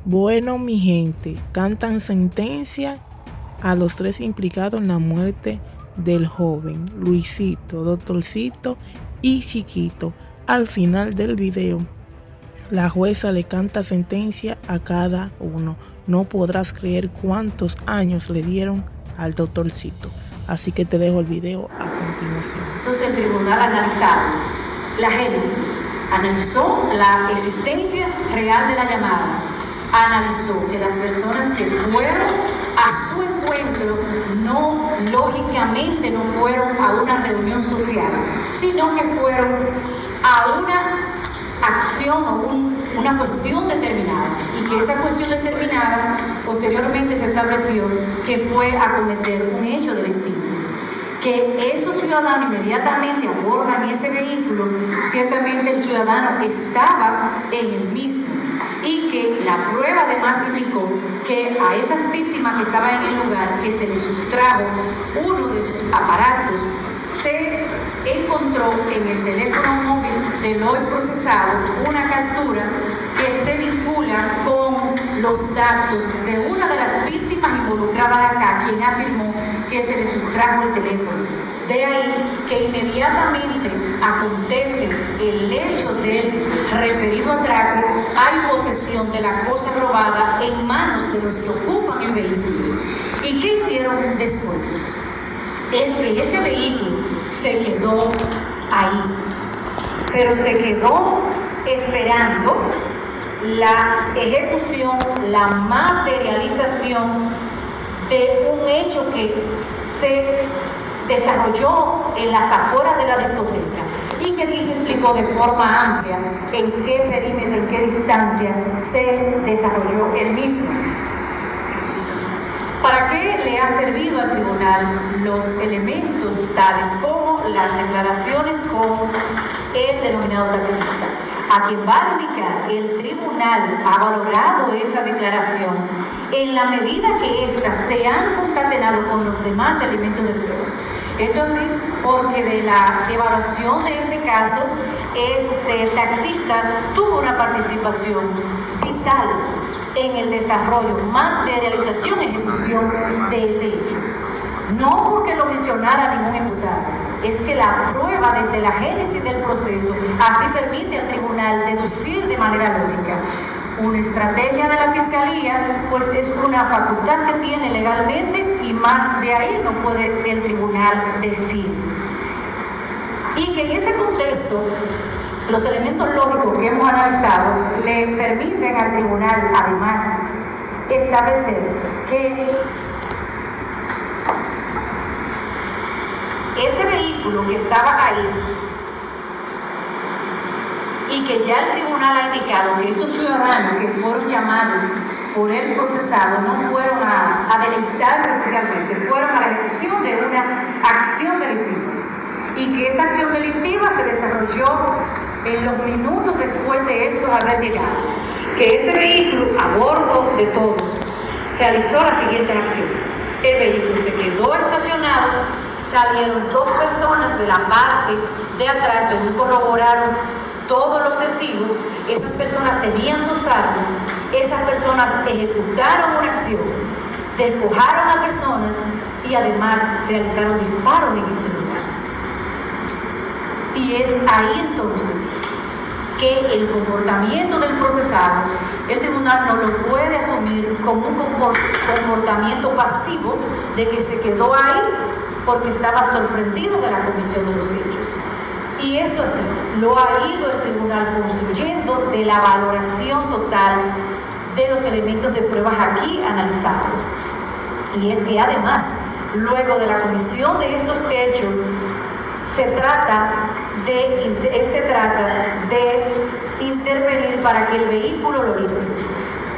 Bueno, mi gente, cantan sentencia a los 3 implicados en la muerte del joven Luisito, Doctorcito y Chiquito. Al final del video, la jueza le canta sentencia a cada uno. No podrás creer cuántos años le dieron al Doctorcito. Así que te dejo el video a continuación. Entonces el tribunal analizado la génesis, analizó la existencia real de la llamada, analizó que las personas que fueron a su encuentro lógicamente no fueron a una reunión social, sino que fueron a una acción o una cuestión determinada, y que esa cuestión determinada posteriormente se estableció que fue a cometer un hecho delictivo. Que esos ciudadanos inmediatamente abordan ese vehículo, ciertamente el ciudadano estaba en el mismo, y que la prueba además indicó que a esas víctimas que estaban en el lugar, que se les sustrajo uno de sus aparatos, se encontró en el teléfono móvil del hoy procesado una captura que se vincula con los datos de una de las víctimas involucradas acá, quien afirmó que se le sustrajo el teléfono. De ahí que inmediatamente acontece el hecho del referido atraco, hay posesión de la cosa robada en manos de los que ocupan el vehículo. ¿Y qué hicieron después? Es que ese vehículo se quedó ahí, pero se quedó esperando la ejecución, la materialización de un hecho que se desarrolló en las afueras de la discoteca, y que aquí se explicó de forma amplia en qué perímetro, en qué distancia se desarrolló el mismo. ¿Para qué le ha servido al tribunal los elementos tales como las declaraciones con el denominado taxista? A quien va a indicar, el tribunal ha valorado esa declaración en la medida que éstas se han concatenado con los demás elementos de prueba. Esto así porque de la evaluación de este caso, este taxista tuvo una participación vital en el desarrollo, materialización y ejecución de ese hecho. No porque lo mencionara ningún imputado, es que la prueba desde la génesis del proceso así permite al tribunal deducir de manera lógica. Una estrategia de la Fiscalía, pues es una facultad que tiene legalmente, y más de ahí no puede el tribunal decir. Y que en ese contexto, los elementos lógicos que hemos analizado le permiten al tribunal, además, establecer que ese vehículo que estaba ahí, y que ya el tribunal ha indicado que estos ciudadanos que fueron llamados por el procesado no fueron a delictarse especialmente, fueron a la ejecución de una acción delictiva, y que esa acción delictiva se desarrolló en los minutos después de estos haber llegado, que ese vehículo a bordo de todos realizó la siguiente acción. El vehículo se quedó estacionado, salieron 2 personas de la parte de atrás, según corroboraron todos los testigos. Esas personas tenían 2 armas, esas personas ejecutaron una acción, despojaron a personas y además realizaron disparos en ese lugar. Y es ahí entonces que el comportamiento del procesado, el tribunal no lo puede asumir como un comportamiento pasivo de que se quedó ahí porque estaba sorprendido de la comisión de los hechos. Y esto así lo ha ido el tribunal construyendo de la valoración total de los elementos de pruebas aquí analizados. Y es que además, luego de la comisión de estos hechos, se trata de intervenir para que el vehículo lo libre.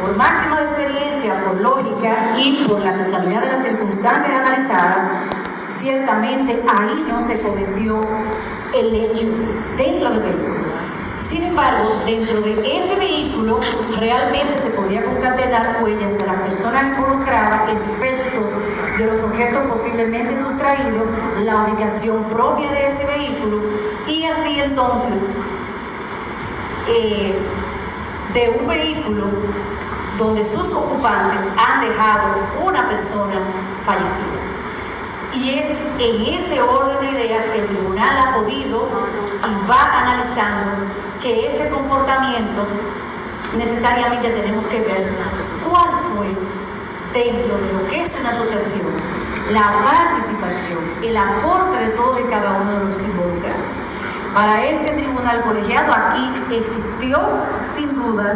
Por máxima experiencia, por lógica y por la totalidad de las circunstancias analizadas, ciertamente ahí no se cometió el hecho dentro del vehículo. Sin embargo, dentro de ese vehículo realmente se podía concatenar huellas de las personas involucradas, efectos de los objetos posiblemente sustraídos, la ubicación propia de ese vehículo, y así entonces de un vehículo donde sus ocupantes han dejado una persona fallecida. Y es en ese orden de ideas que el tribunal ha podido y va analizando que ese comportamiento necesariamente tenemos que ver cuál fue dentro de lo que es una asociación, la participación, el aporte de todos y cada uno de los involucrados. Para ese tribunal colegiado aquí existió sin duda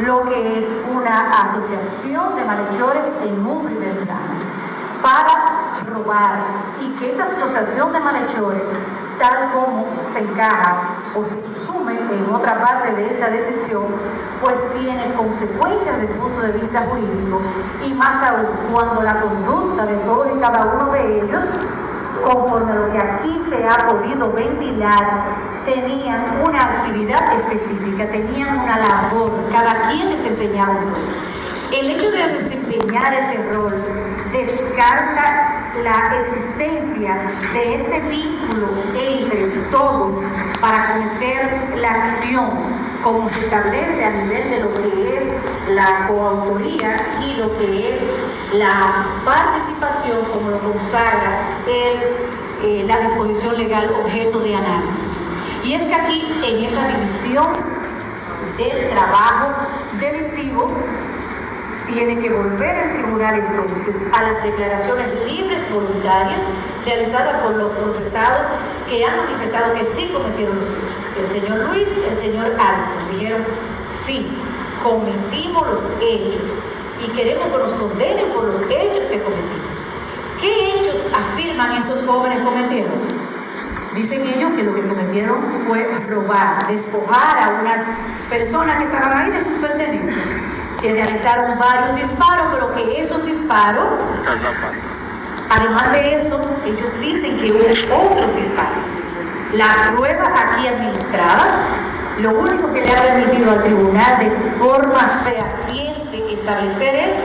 lo que es una asociación de malhechores en un primer plano para robar, y que esa asociación de malhechores, tal como se encaja o se subsume en otra parte de esta decisión, pues tiene consecuencias desde el punto de vista jurídico, y más aún cuando la conducta de todos y cada uno de ellos, conforme a lo que aquí se ha podido ventilar, tenían una actividad específica, tenían una labor, cada quien desempeñaba un rol. El hecho de desempeñar ese rol descarta la existencia de ese vínculo entre todos para cometer la acción, como se establece a nivel de lo que es la coautoría y lo que es la participación, como lo consagra la disposición legal objeto de análisis. Y es que aquí, en esa división del trabajo delictivo, tiene que volver el tribunal entonces a las declaraciones libres voluntarias realizadas por los procesados que han manifestado que sí cometieron los hechos. El señor Luis, el señor Alison dijeron sí, cometimos los hechos y queremos que nos condenen por los hechos que cometimos. ¿Qué hechos afirman estos jóvenes cometieron? Dicen ellos que lo que cometieron fue robar, despojar a unas personas que estaban ahí de sus pertenencias, que realizaron varios disparos, pero que esos disparos, además de eso, ellos dicen que hubo otros disparos. La prueba aquí administrada, lo único que le ha permitido al tribunal de forma fehaciente establecer es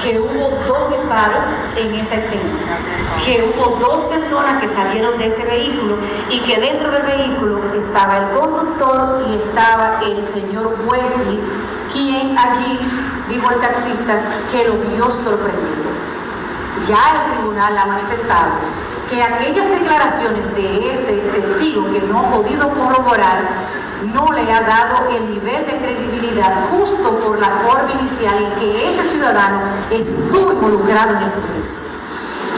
que hubo dos disparos en esa escena, que hubo dos personas que salieron de ese vehículo y que dentro del vehículo estaba el conductor y estaba el señor Wesley, quien allí dijo al taxista que lo vio sorprendido. Ya el tribunal ha manifestado que aquellas declaraciones de ese testigo que no ha podido corroborar no le ha dado el nivel de credibilidad justo por la forma inicial en que ese ciudadano estuvo involucrado en el proceso.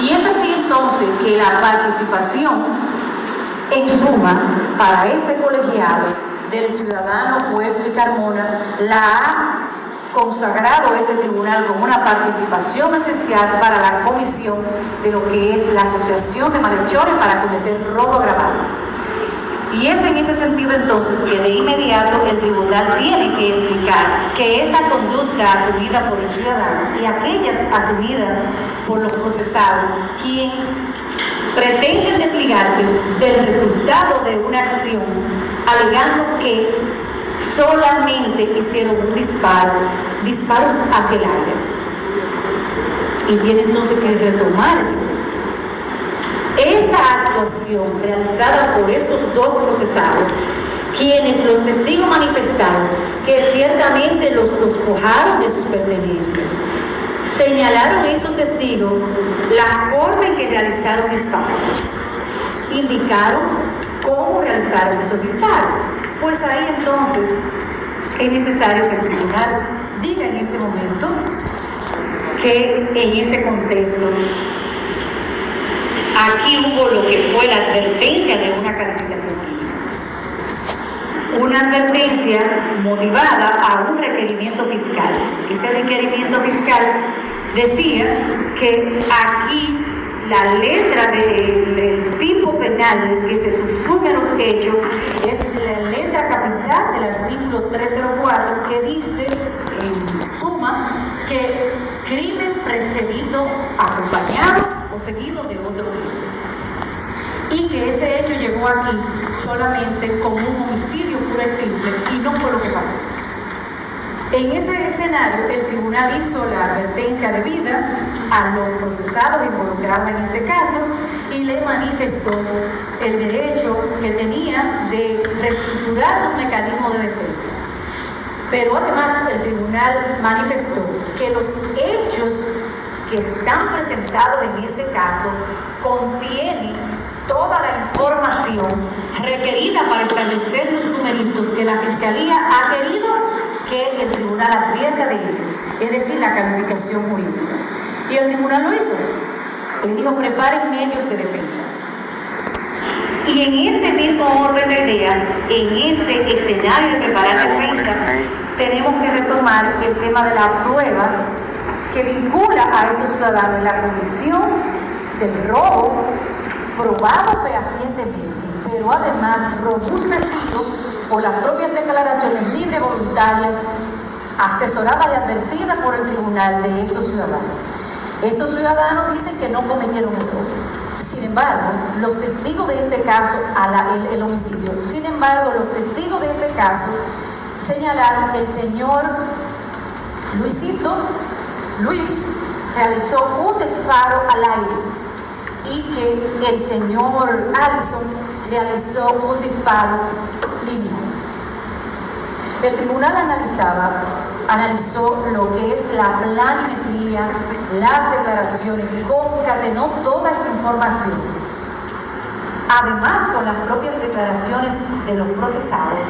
Y es así entonces que la participación en suma para ese colegiado del ciudadano Wesley Carmona la ha consagrado este tribunal como una participación esencial para la comisión de lo que es la asociación de malhechores para cometer robo agravado. Y es en ese sentido entonces que de inmediato el tribunal tiene que explicar que esa conducta asumida por el ciudadano y aquellas asumidas por los procesados, quien pretenden desligarse del resultado de una acción, alegando que solamente hicieron un disparos hacia el aire. Y tiene entonces que retomar esa actuación realizada por estos dos procesados, quienes los testigos manifestaron que ciertamente los despojaron de sus pertenencias. Señalaron estos testigos la forma en que realizaron disparos, indicaron cómo realizaron esos disparos. Pues ahí entonces es necesario que el tribunal diga en este momento que en ese contexto aquí hubo lo que fue la advertencia de una calificación crítica. Una advertencia motivada a un requerimiento fiscal. Ese requerimiento fiscal decía que aquí la letra del tipo penal que se subsume a los hechos es la letra capital del artículo 304, que dice en suma que crimen precedido, acompañado o seguido de otro crimen, y que ese hecho llegó aquí solamente como un homicidio puro y simple y no fue lo que pasó. En ese escenario, el tribunal hizo la advertencia debida a los procesados involucrados en este caso y le manifestó el derecho que tenía de reestructurar sus mecanismos de defensa. Pero además el tribunal manifestó que los hechos que están presentados en este caso contienen toda la información requerida para establecer los numeritos que la Fiscalía ha querido que el tribunal advierta de ellos, es decir, la calificación jurídica. Y el tribunal lo hizo. Él dijo, preparen medios de defensa. Y en ese mismo orden de ideas, en ese escenario de preparar defensa, tenemos que retomar el tema de la prueba que vincula a estos ciudadanos en la comisión del robo, probado fehacientemente, pero además robustecido por las propias declaraciones libres, voluntarias, asesoradas y advertidas por el tribunal de estos ciudadanos. Estos ciudadanos dicen que no cometieron el robo. Sin embargo, los testigos de este caso, el homicidio, sin embargo, los testigos de este caso señalaron que el señor Luis realizó un disparo al aire y que el señor Allison realizó un disparo lineal. El tribunal analizó lo que es la planimetría, las declaraciones, concatenó toda esa información. Además, con las propias declaraciones de los procesados,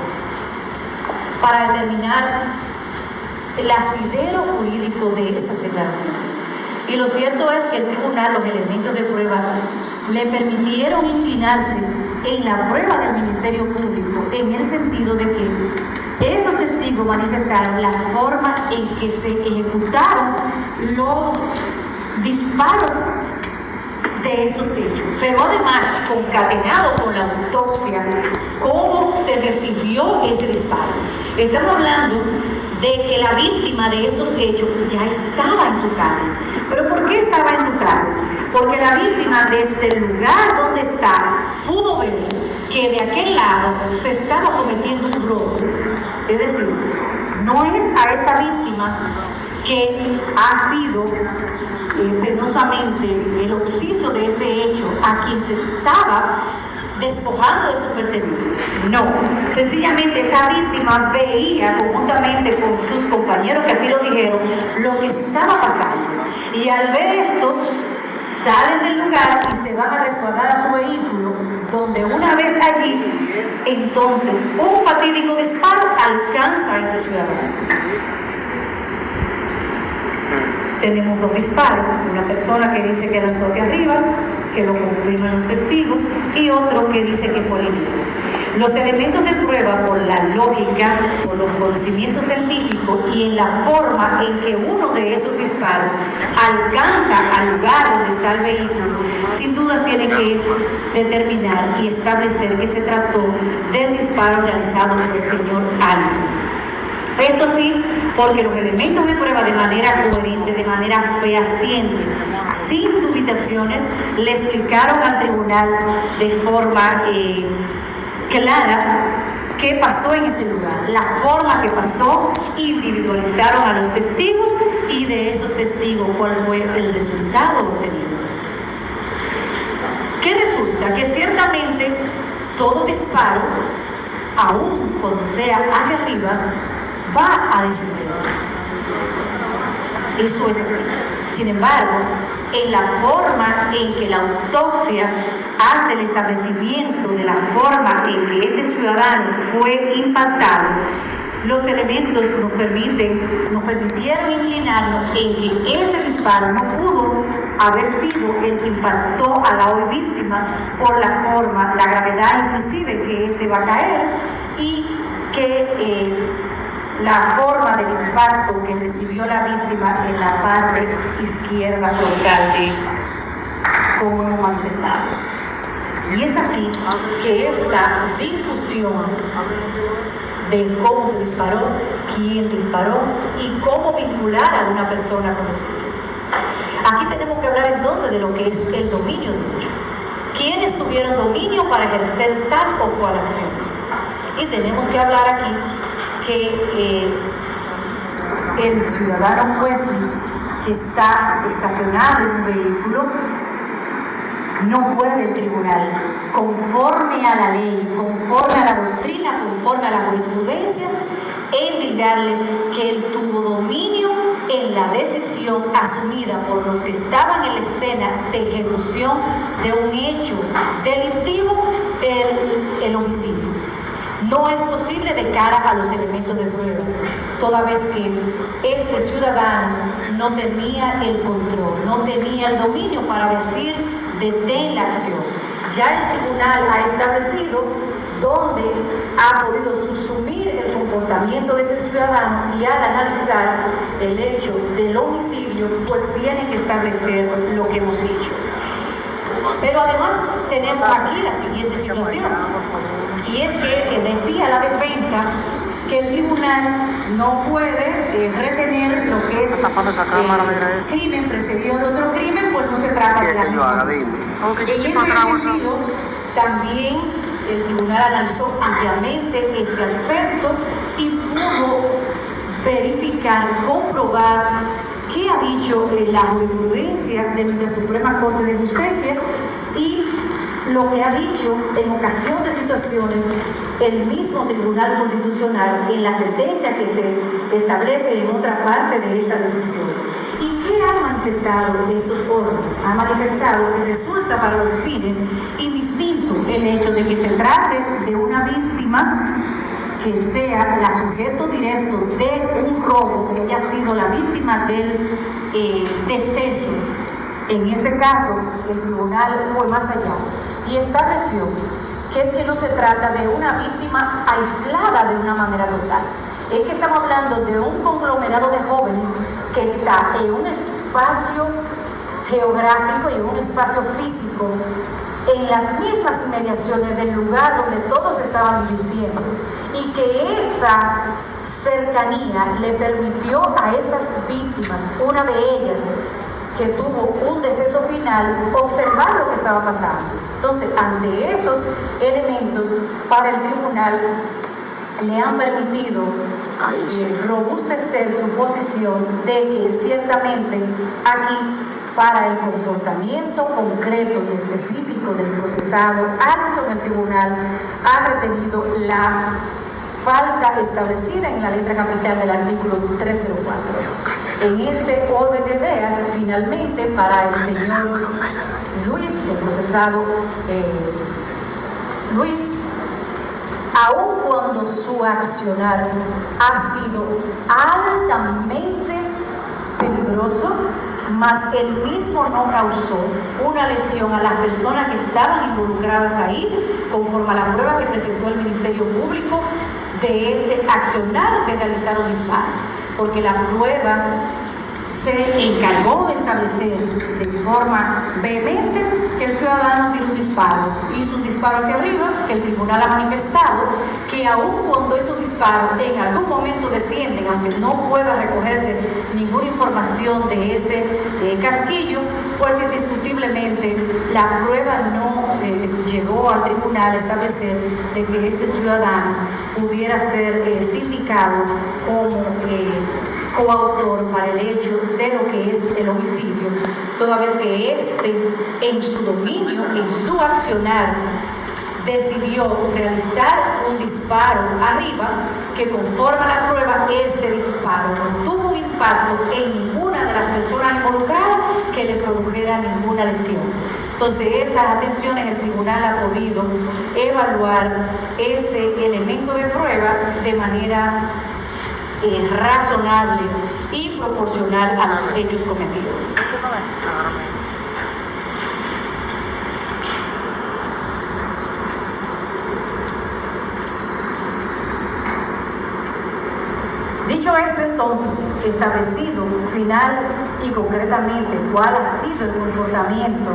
para determinar el asidero jurídico de estas declaraciones. Y lo cierto es que el tribunal, los elementos de prueba, le permitieron inclinarse en la prueba del Ministerio Público, en el sentido de que esos testigos manifestaron la forma en que se ejecutaron los disparos de estos hechos, pero además concatenado con la autopsia, cómo se recibió ese disparo. Estamos hablando de que la víctima de estos hechos ya estaba en su casa. ¿Pero por qué estaba en su casa? Porque la víctima, desde el lugar donde está, pudo ver que de aquel lado se estaba cometiendo un robo. Es decir, no es a esta víctima que ha sido penosamente el occiso de ese hecho a quien se estaba despojando de su pertenencia. No, sencillamente esa víctima veía conjuntamente con sus compañeros que así lo dijeron lo que estaba pasando, y al ver esto salen del lugar y se van a resguardar a su vehículo, donde una vez allí, entonces un fatídico disparo alcanza a este ciudadano. Tenemos dos disparos, una persona que dice que lanzó hacia arriba, que lo confirman los testigos, y otro que dice que fue limpio. Los elementos de prueba, por la lógica, por los conocimientos científicos y en la forma en que uno de esos disparos alcanza al lugar donde está el vehículo, sin duda tiene que determinar y establecer que se trató del disparo realizado por el señor Allison. Esto sí, porque los elementos de prueba, de manera coherente, de manera fehaciente, sin dubitaciones, le explicaron al tribunal de forma clara qué pasó en ese lugar, la forma que pasó, individualizaron a los testigos y de esos testigos cuál fue el resultado obtenido. ¿Qué resulta? Que ciertamente todo disparo, aún cuando sea hacia arriba, va a descender. Eso es así. Sin embargo, en la forma en que la autopsia hace el establecimiento de la forma en que este ciudadano fue impactado, los elementos nos permitieron inclinarnos en que ese disparo no pudo haber sido el que impactó a la hoy víctima por la forma, la gravedad inclusive que este va a caer, y que la forma del impacto que recibió la víctima en la parte izquierda frontal como manifestado. Y es así que esta discusión de cómo se disparó, quién disparó y cómo vincular a una persona con los hechos. Aquí tenemos que hablar entonces de lo que es el dominio de hecho. ¿Quiénes tuvieron dominio para ejercer tal o cual acción? Y tenemos que hablar aquí que el ciudadano juez que está estacionado en un vehículo no puede el tribunal, conforme a la ley, conforme a la doctrina, conforme a la jurisprudencia, en retirarle que él tuvo dominio en la decisión asumida por los que estaban en la escena de ejecución de un hecho delictivo, el homicidio. No es posible de cara a los elementos de prueba, toda vez que este ciudadano no tenía el control, no tenía el dominio para decir detén la acción. Ya el tribunal ha establecido dónde ha podido subsumir el comportamiento de este ciudadano, y al analizar el hecho del homicidio, pues tiene que establecer lo que hemos dicho. Pero además tenemos aquí la siguiente situación, y es que decía la defensa que el tribunal no puede retener lo que es crimen precedido de otro crimen, pues no se trata de la misma. En ese sentido, también el tribunal analizó ampliamente este aspecto y pudo verificar, comprobar qué ha dicho la jurisprudencia de nuestra Suprema Corte de Justicia y lo que ha dicho en ocasión de situaciones el mismo Tribunal Constitucional en la sentencia que se establece en otra parte de esta decisión. ¿Y qué ha manifestado estos órganos? Ha manifestado que resulta para los fines indistinto el hecho de que se trate de una víctima que sea la sujeto directo de un robo, que haya sido la víctima del deceso. En ese caso, el tribunal fue más allá y estableció que es que no se trata de una víctima aislada de una manera total. Es que estamos hablando de un conglomerado de jóvenes que está en un espacio geográfico y en un espacio físico, en las mismas inmediaciones del lugar donde todos estaban divirtiendo, y que esa cercanía le permitió a esas víctimas, una de ellas que tuvo un deceso final, observar lo que estaba pasando. Entonces, ante esos elementos, para el tribunal le han permitido robustecer su posición de que ciertamente aquí, para el comportamiento concreto y específico del procesado, Allison, el tribunal ha retenido la falta establecida en la letra capital del artículo 304. En ese orden de ideas, finalmente, para el señor Luis, el procesado Luis, aun cuando su accionar ha sido altamente peligroso, mas él mismo no causó una lesión a las personas que estaban involucradas ahí, conforme a la prueba que presentó el Ministerio Público de ese accionar de realizar un disparo, porque la prueba se encargó de establecer de forma vehemente que el ciudadano tiene un disparo, hizo un disparo hacia arriba, que el tribunal ha manifestado que aun cuando esos disparos en algún momento descienden, aunque no pueda recogerse ninguna información de ese casquillo, pues indiscutiblemente la prueba no llegó al tribunal a establecer de que ese ciudadano pudiera ser sindicado como coautor para el hecho de lo que es el homicidio, toda vez que éste, en su dominio, en su accionar, decidió realizar un disparo arriba que, conforme a la prueba, ese disparo no tuvo un impacto en ninguna de las personas involucradas que le produjera ninguna lesión. Entonces, esas atenciones el tribunal ha podido evaluar ese elemento de prueba de manera razonable y proporcional a los hechos cometidos. Dicho esto, entonces, establecido final y concretamente cuál ha sido el comportamiento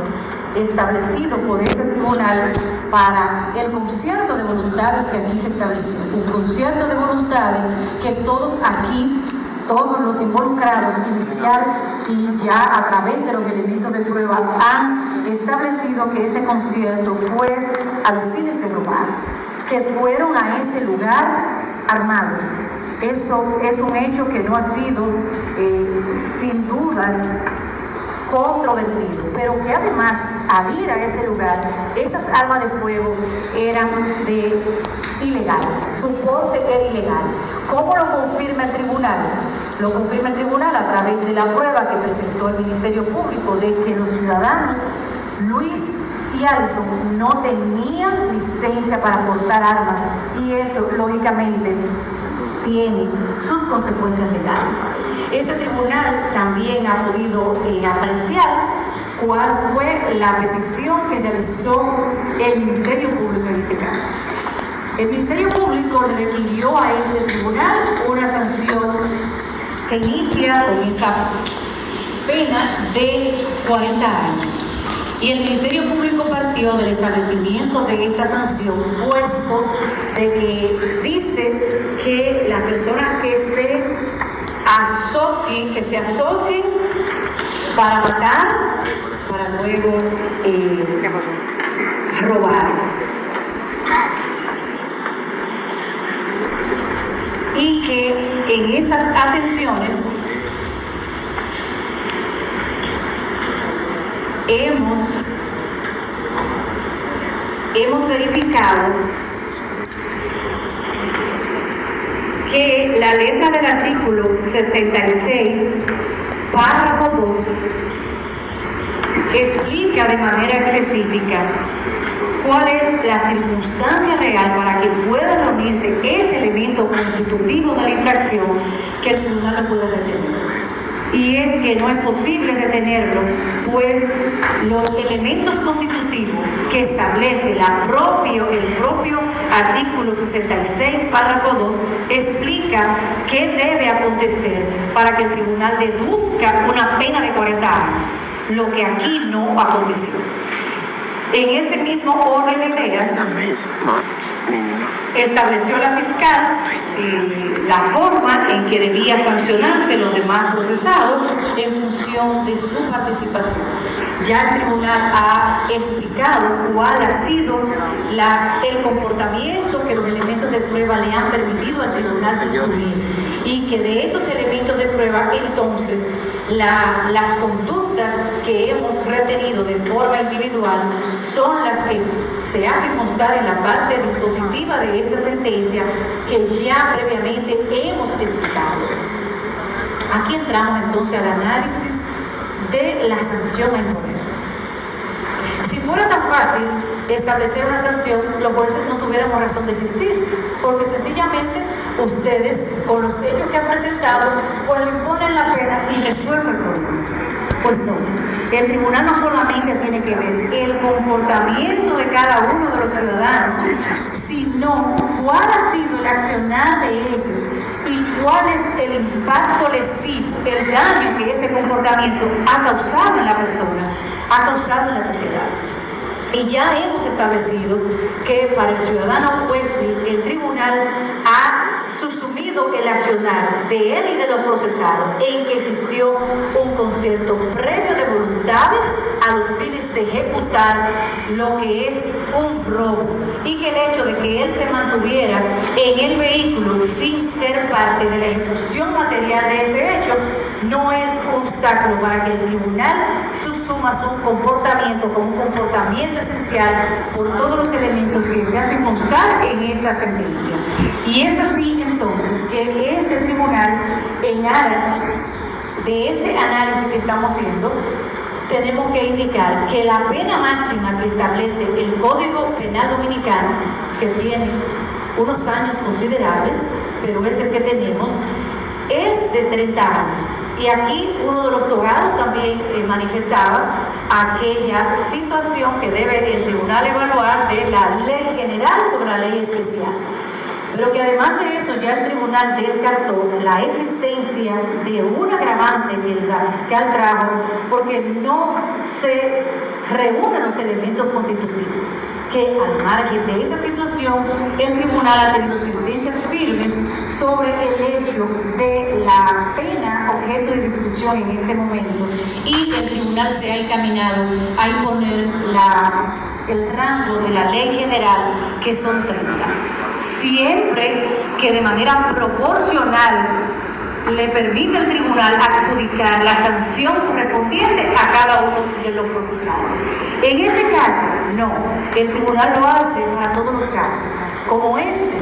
establecido por este tribunal para el concierto de voluntades que aquí se estableció, un concierto de voluntades que todos aquí, todos los involucrados inicial y ya a través de los elementos de prueba han establecido que ese concierto fue a los fines de robar, que fueron a ese lugar armados. Eso es un hecho que no ha sido sin dudas controvertido, pero que además al ir a ese lugar, esas armas de fuego eran de ilegal, su porte era ilegal. ¿Cómo lo confirma el tribunal? Lo confirma el tribunal a través de la prueba que presentó el Ministerio Público de que los ciudadanos Luis y Alison no tenían licencia para portar armas, y eso lógicamente tiene sus consecuencias legales. Este tribunal también ha podido apreciar cuál fue la petición que realizó el Ministerio Público en este caso. El Ministerio Público le requirió a este tribunal una sanción que inicia con esa pena de 40 años. Y el Ministerio Público partió del establecimiento de esta sanción, puesto de que dice que las personas que se asocien para matar, para luego robar. Y que en esas atenciones hemos verificado que la letra del artículo 66, párrafo 2, explica de manera específica cuál es la circunstancia real para que pueda reunirse ese elemento constitutivo de la infracción que el tribunal no puede detener. Y es que no es posible detenerlo, pues los elementos constitutivos que establece el propio artículo 66, párrafo 2, explica qué debe acontecer para que el tribunal deduzca una pena de 40 años, lo que aquí no aconteció. En ese mismo orden de ideas, estableció la fiscal la forma en que debía sancionarse los demás procesados en función de su participación. Ya el tribunal ha explicado cuál ha sido el comportamiento que los elementos de prueba le han permitido al tribunal consumir, y que de estos elementos de prueba entonces las conductas que hemos retenido de forma individual son las que se hacen constar en la parte dispositiva de esta sentencia que ya previamente hemos explicado. Aquí entramos entonces al análisis de la sanción a imponer. Si fuera tan fácil establecer una sanción, los jueces no tuviéramos razón de existir, porque sencillamente ustedes, con los hechos que han presentado, pues le imponen la pena y resuelven el problema. Pues no, el tribunal no solamente tiene que ver el comportamiento de cada uno de los ciudadanos, sino cuál ha sido el accionar de ellos y cuál es el impacto lesivo, el daño que ese comportamiento ha causado en la persona, ha causado en la sociedad. Y ya hemos establecido que para el ciudadano juez el tribunal ha susumido el accionar de él y de los procesados en que existió un concierto previo de voluntades a los fines de ejecutar lo que es un robo, y que el hecho de que él se mantuviera en el vehículo sin ser parte de la ejecución material de ese hecho no es un obstáculo para que el tribunal susuma su comportamiento como un comportamiento esencial por todos los elementos que se hacen constar en esta sentencia. Y es así entonces que es el tribunal, en aras de ese análisis que estamos haciendo, tenemos que indicar que la pena máxima que establece el Código Penal Dominicano, que tiene unos años considerables, pero es el que tenemos, es de 30 años. Y aquí uno de los abogados también manifestaba aquella situación que debe el tribunal evaluar de la ley general sobre la ley especial. Pero que además de eso ya el tribunal descartó la existencia de un agravante que la fiscal trajo porque no se reúnen los elementos constitutivos. Que al margen de esa situación, el tribunal ha tenido sentencias firmes sobre el hecho de la pena objeto de discusión en este momento, y el tribunal se ha encaminado a imponer el rango de la ley general, que son 30. Siempre que de manera proporcional le permite al tribunal adjudicar la sanción correspondiente a cada uno de los procesados. En este caso, no, el tribunal lo hace para todos los casos. como este,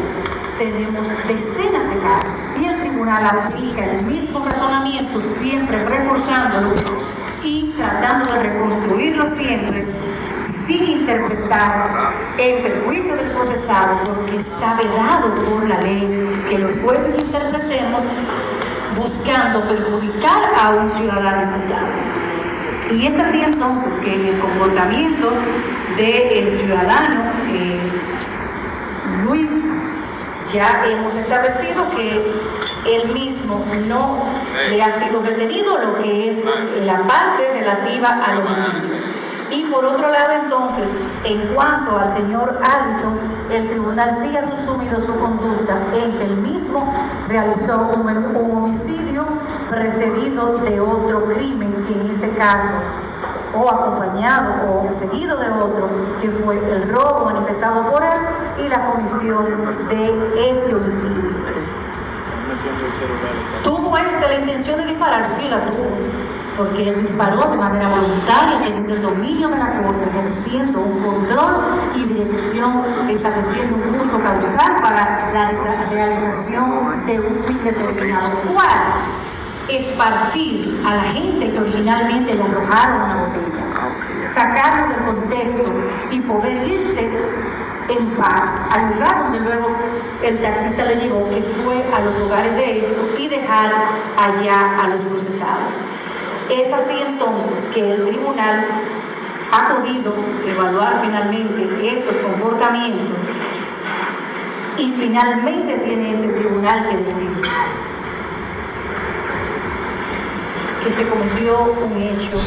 tenemos decenas de casos y el tribunal aplica el mismo razonamiento, siempre reforzándolo y tratando de reconstruirlo siempre, sin interpretar el perjuicio del procesado, porque está vedado por la ley que los jueces interpretemos buscando perjudicar a un ciudadano imputado. Y es así entonces que en el comportamiento del ciudadano Luis, ya hemos establecido que él mismo no le ha sido detenido, lo que es la parte relativa al homicidio. Y por otro lado, entonces, en cuanto al señor Allison, el tribunal sí ha subsumido su conducta en que él mismo realizó un homicidio precedido de otro crimen, que en ese caso, o acompañado o seguido de otro, que fue el robo manifestado por él y la comisión de ese homicidio. ¿Tuvo la intención de disparar? Sí, la tuvo, porque él disparó de manera voluntaria, teniendo el dominio de la cosa, ejerciendo un control y dirección, estableciendo un curso causal para la realización de un fin determinado. ¿Cuál? Esparcir a la gente que originalmente le arrojaron una botella, sacarlo del contexto y poder irse en paz al lugar donde luego el taxista le llevó, que fue a los hogares de estos, y dejar allá a los procesados. Es así entonces que el tribunal ha podido evaluar finalmente estos comportamientos y finalmente tiene ese tribunal que decir que se cometió un hecho